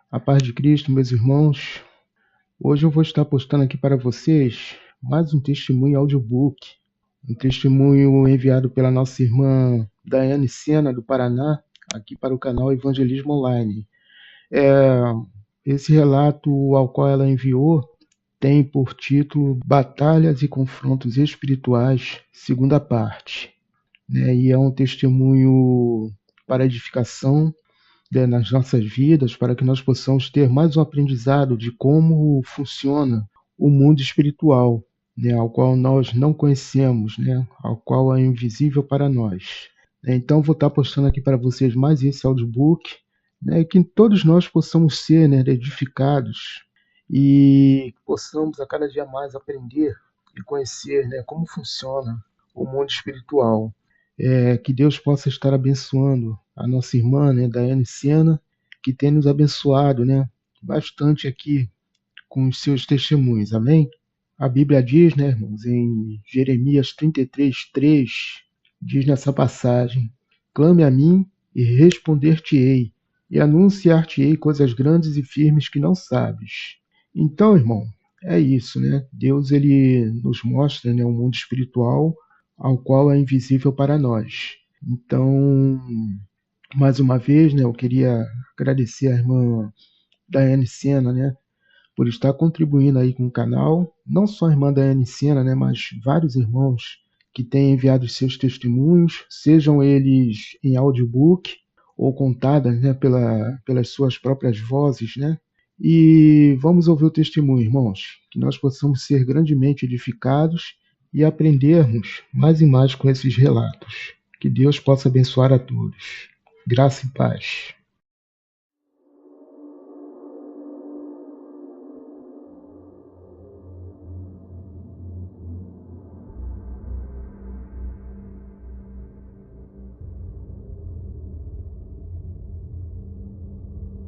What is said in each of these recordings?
A paz de Cristo, meus irmãos. Hoje eu vou estar postando aqui para vocês mais um testemunho audiobook. Um testemunho enviado pela nossa irmã Daiane Sena, do Paraná, aqui para o canal Evangelismo Online. Esse relato ao qual ela enviou tem por título Batalhas e Confrontos Espirituais, segunda parte. E é um testemunho para edificação nas nossas vidas, para que nós possamos ter mais um aprendizado de como funciona o mundo espiritual, ao qual nós não conhecemos, ao qual é invisível para nós. Então, vou estar postando aqui para vocês mais esse audiobook, que todos nós possamos ser edificados e possamos a cada dia mais aprender e conhecer como funciona o mundo espiritual. Que Deus possa estar abençoando a nossa irmã, Daiane Sena, que tem nos abençoado, bastante aqui com os seus testemunhos, amém? A Bíblia diz, irmãos, em Jeremias 33:3, diz nessa passagem: clame a mim e responder-te-ei, e anunciar-te-ei coisas grandes e firmes que não sabes. Então, irmão, é isso, Deus, ele nos mostra um mundo espiritual ao qual é invisível para nós. Então, mais uma vez, eu queria agradecer a irmã Daiane Sena, por estar contribuindo aí com o canal. Não só a irmã Daiane Sena, mas vários irmãos que têm enviado seus testemunhos, sejam eles em audiobook ou contadas, pelas suas próprias vozes, E vamos ouvir o testemunho, irmãos, que nós possamos ser grandemente edificados e aprendermos mais e mais com esses relatos. Que Deus possa abençoar a todos. Graça e paz.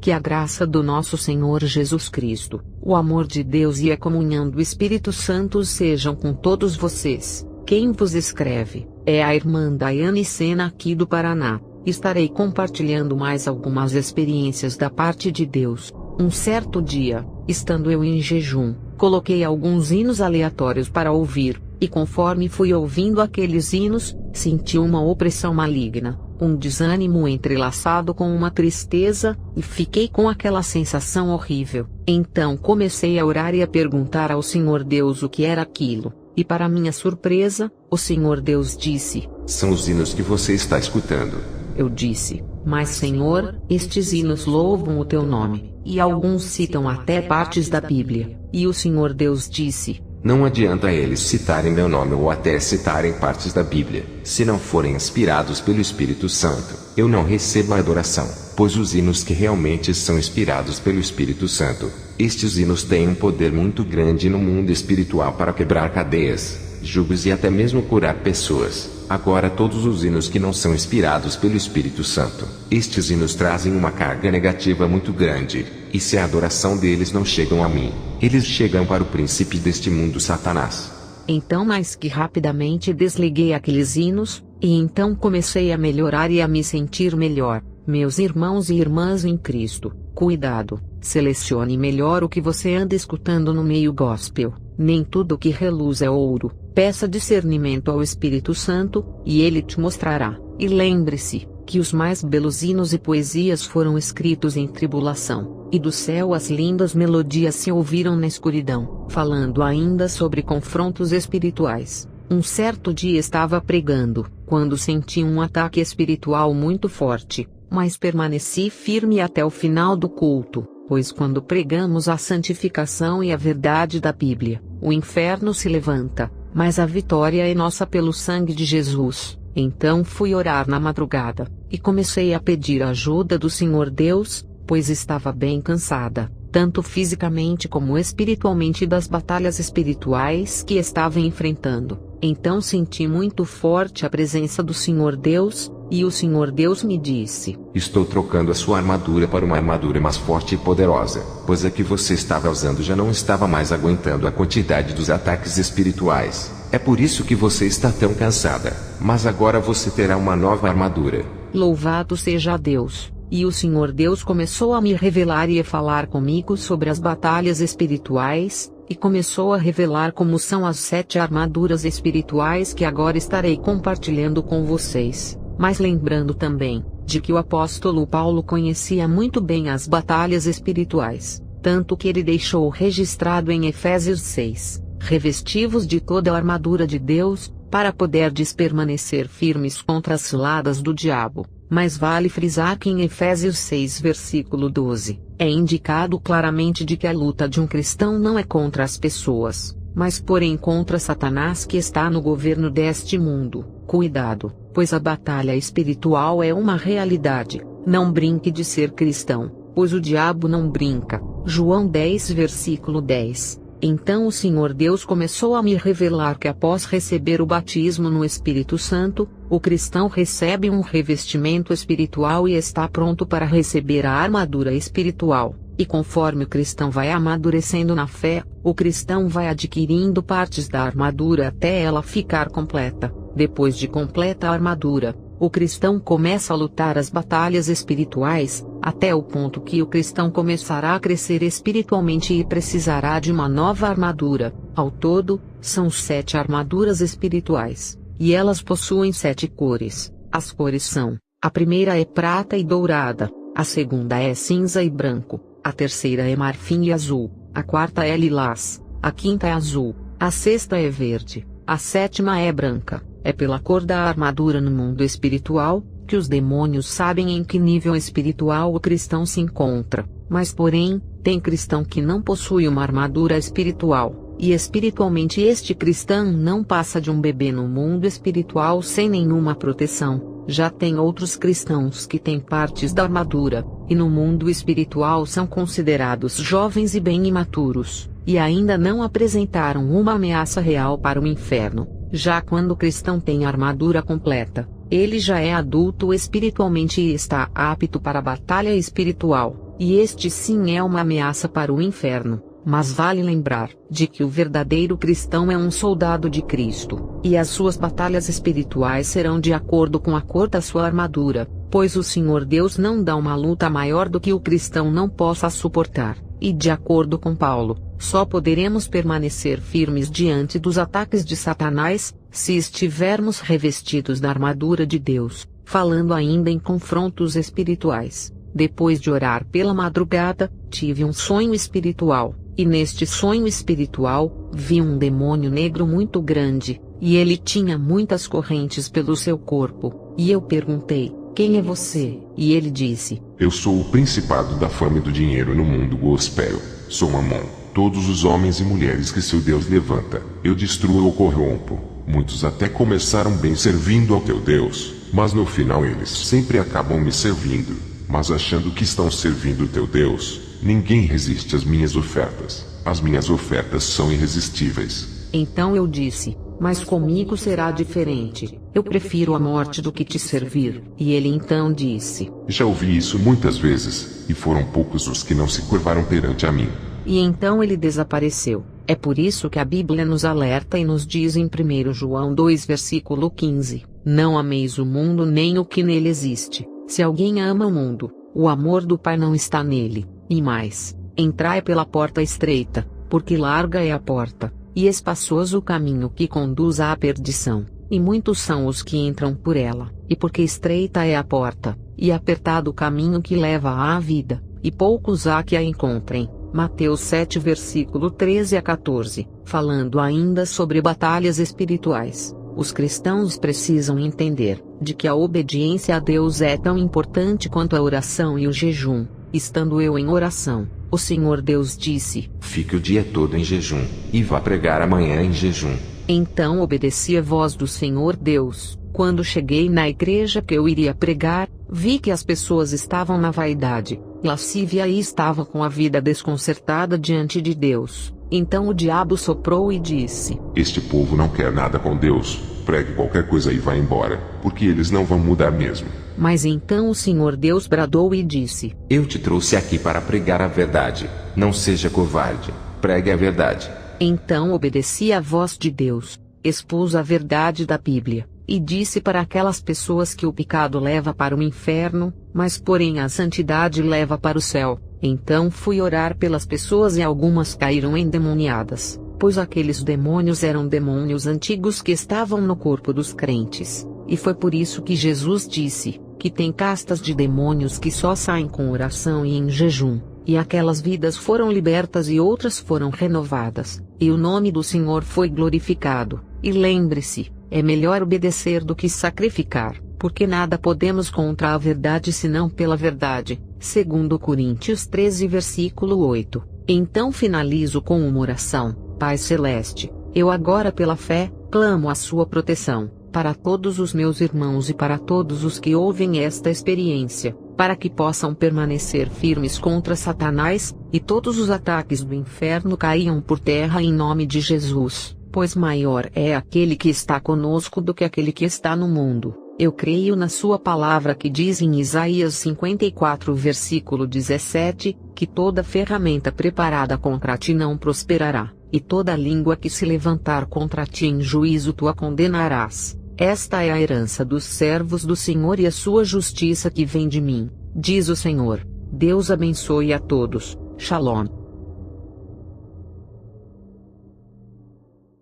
Que a graça do nosso Senhor Jesus Cristo, o amor de Deus e a comunhão do Espírito Santo sejam com todos vocês. Quem vos escreve é a irmã Daiane Sena aqui do Paraná. Estarei compartilhando mais algumas experiências da parte de Deus. Um certo dia, estando eu em jejum, coloquei alguns hinos aleatórios para ouvir, e conforme fui ouvindo aqueles hinos, senti uma opressão maligna, um desânimo entrelaçado com uma tristeza, e fiquei com aquela sensação horrível. Então comecei a orar e a perguntar ao Senhor Deus o que era aquilo, e para minha surpresa, o Senhor Deus disse: são os hinos que você está escutando. Eu disse: mas Senhor, estes hinos louvam o teu nome, e alguns citam até partes da Bíblia. E o Senhor Deus disse: não adianta eles citarem meu nome ou até citarem partes da Bíblia, se não forem inspirados pelo Espírito Santo. Eu não recebo a adoração, pois os hinos que realmente são inspirados pelo Espírito Santo, estes hinos têm um poder muito grande no mundo espiritual para quebrar cadeias, jugos e até mesmo curar pessoas. Agora todos os hinos que não são inspirados pelo Espírito Santo, estes hinos trazem uma carga negativa muito grande, e se a adoração deles não chegam a mim, eles chegam para o príncipe deste mundo, Satanás. Então mais que rapidamente desliguei aqueles hinos, e então comecei a melhorar e a me sentir melhor. Meus irmãos e irmãs em Cristo, cuidado, selecione melhor o que você anda escutando no meio gospel. Nem tudo que reluz é ouro. Peça discernimento ao Espírito Santo, e ele te mostrará. E lembre-se, que os mais belos hinos e poesias foram escritos em tribulação, e do céu as lindas melodias se ouviram na escuridão. Falando ainda sobre confrontos espirituais, um certo dia estava pregando, quando senti um ataque espiritual muito forte, mas permaneci firme até o final do culto, pois quando pregamos a santificação e a verdade da Bíblia, o inferno se levanta, mas a vitória é nossa pelo sangue de Jesus. Então fui orar na madrugada, e comecei a pedir a ajuda do Senhor Deus, pois estava bem cansada, tanto fisicamente como espiritualmente das batalhas espirituais que estava enfrentando. Então senti muito forte a presença do Senhor Deus, e o Senhor Deus me disse: estou trocando a sua armadura para uma armadura mais forte e poderosa, pois a que você estava usando já não estava mais aguentando a quantidade dos ataques espirituais. É por isso que você está tão cansada, mas agora você terá uma nova armadura. Louvado seja Deus! E o Senhor Deus começou a me revelar e a falar comigo sobre as batalhas espirituais, e começou a revelar como são as 7 armaduras espirituais que agora estarei compartilhando com vocês, mas lembrando também, de que o apóstolo Paulo conhecia muito bem as batalhas espirituais, tanto que ele deixou registrado em Efésios 6, revesti-vos de toda a armadura de Deus, para poderdes permanecer firmes contra as ciladas do diabo. Mas vale frisar que em Efésios 6 versículo 12, é indicado claramente de que a luta de um cristão não é contra as pessoas, mas porém contra Satanás que está no governo deste mundo. Cuidado, pois a batalha espiritual é uma realidade. Não brinque de ser cristão, pois o diabo não brinca. João 10 versículo 10. Então o Senhor Deus começou a me revelar que após receber o batismo no Espírito Santo, o cristão recebe um revestimento espiritual e está pronto para receber a armadura espiritual. E conforme o cristão vai amadurecendo na fé, o cristão vai adquirindo partes da armadura até ela ficar completa. Depois de completa a armadura, o cristão começa a lutar as batalhas espirituais, até o ponto que o cristão começará a crescer espiritualmente e precisará de uma nova armadura. Ao todo, são 7 armaduras espirituais, e elas possuem 7 cores. As cores são: a primeira é prata e dourada, a segunda é cinza e branco, a terceira é marfim e azul, a quarta é lilás, a quinta é azul, a sexta é verde, a sétima é branca. É pela cor da armadura no mundo espiritual, que os demônios sabem em que nível espiritual o cristão se encontra. Mas porém, tem cristão que não possui uma armadura espiritual, e espiritualmente este cristão não passa de um bebê no mundo espiritual sem nenhuma proteção. Já tem outros cristãos que têm partes da armadura, e no mundo espiritual são considerados jovens e bem imaturos, e ainda não apresentaram uma ameaça real para o inferno. Já quando o cristão tem a armadura completa, ele já é adulto espiritualmente e está apto para a batalha espiritual, e este sim é uma ameaça para o inferno. Mas vale lembrar, de que o verdadeiro cristão é um soldado de Cristo, e as suas batalhas espirituais serão de acordo com a cor da sua armadura, pois o Senhor Deus não dá uma luta maior do que o cristão não possa suportar, e de acordo com Paulo, só poderemos permanecer firmes diante dos ataques de Satanás, se estivermos revestidos da armadura de Deus. Falando ainda em confrontos espirituais, depois de orar pela madrugada, tive um sonho espiritual, e neste sonho espiritual, vi um demônio negro muito grande, e ele tinha muitas correntes pelo seu corpo, e eu perguntei: quem é você? E ele disse: eu sou o principado da fama e do dinheiro no mundo gospel, sou Mamon. Todos os homens e mulheres que seu Deus levanta, eu destruo ou corrompo. Muitos até começaram bem servindo ao teu Deus, mas no final eles sempre acabam me servindo. Mas achando que estão servindo o teu Deus, ninguém resiste às minhas ofertas. As minhas ofertas são irresistíveis. Então eu disse: mas comigo será diferente. Eu prefiro a morte do que te servir. E ele então disse: já ouvi isso muitas vezes, e foram poucos os que não se curvaram perante a mim. E então ele desapareceu. É por isso que a Bíblia nos alerta e nos diz em 1 João 2 versículo 15, não ameis o mundo nem o que nele existe. Se alguém ama o mundo, o amor do Pai não está nele. E mais, entrai pela porta estreita, porque larga é a porta, e espaçoso o caminho que conduz à perdição, e muitos são os que entram por ela. E porque estreita é a porta, e apertado o caminho que leva à vida, e poucos há que a encontrem. Mateus 7 versículo 13 a 14, falando ainda sobre batalhas espirituais. Os cristãos precisam entender, de que a obediência a Deus é tão importante quanto a oração e o jejum. Estando eu em oração, o Senhor Deus disse: fique o dia todo em jejum, e vá pregar amanhã em jejum. Então obedeci a voz do Senhor Deus. Quando cheguei na igreja que eu iria pregar, vi que as pessoas estavam na vaidade, lascívia e estavam com a vida desconcertada diante de Deus. Então o diabo soprou e disse: este povo não quer nada com Deus, pregue qualquer coisa e vá embora, porque eles não vão mudar mesmo. Mas então o Senhor Deus bradou e disse: eu te trouxe aqui para pregar a verdade, não seja covarde, pregue a verdade. Então obedeci à voz de Deus, expus a verdade da Bíblia, e disse para aquelas pessoas que o pecado leva para o inferno, mas porém a santidade leva para o céu. Então fui orar pelas pessoas e algumas caíram endemoniadas, pois aqueles demônios eram demônios antigos que estavam no corpo dos crentes, e foi por isso que Jesus disse, que tem castas de demônios que só saem com oração e em jejum, e aquelas vidas foram libertas e outras foram renovadas, e o nome do Senhor foi glorificado. E lembre-se, é melhor obedecer do que sacrificar, porque nada podemos contra a verdade senão pela verdade, segundo Coríntios 13 versículo 8. Então finalizo com uma oração. Pai Celeste, eu agora pela fé, clamo a sua proteção, para todos os meus irmãos e para todos os que ouvem esta experiência, para que possam permanecer firmes contra Satanás, e todos os ataques do inferno caiam por terra em nome de Jesus, pois maior é aquele que está conosco do que aquele que está no mundo. Eu creio na sua palavra que diz em Isaías 54 versículo 17, que toda ferramenta preparada contra ti não prosperará, e toda língua que se levantar contra ti em juízo tu a condenarás. Esta é a herança dos servos do Senhor e a sua justiça que vem de mim, diz o Senhor. Deus abençoe a todos. Shalom.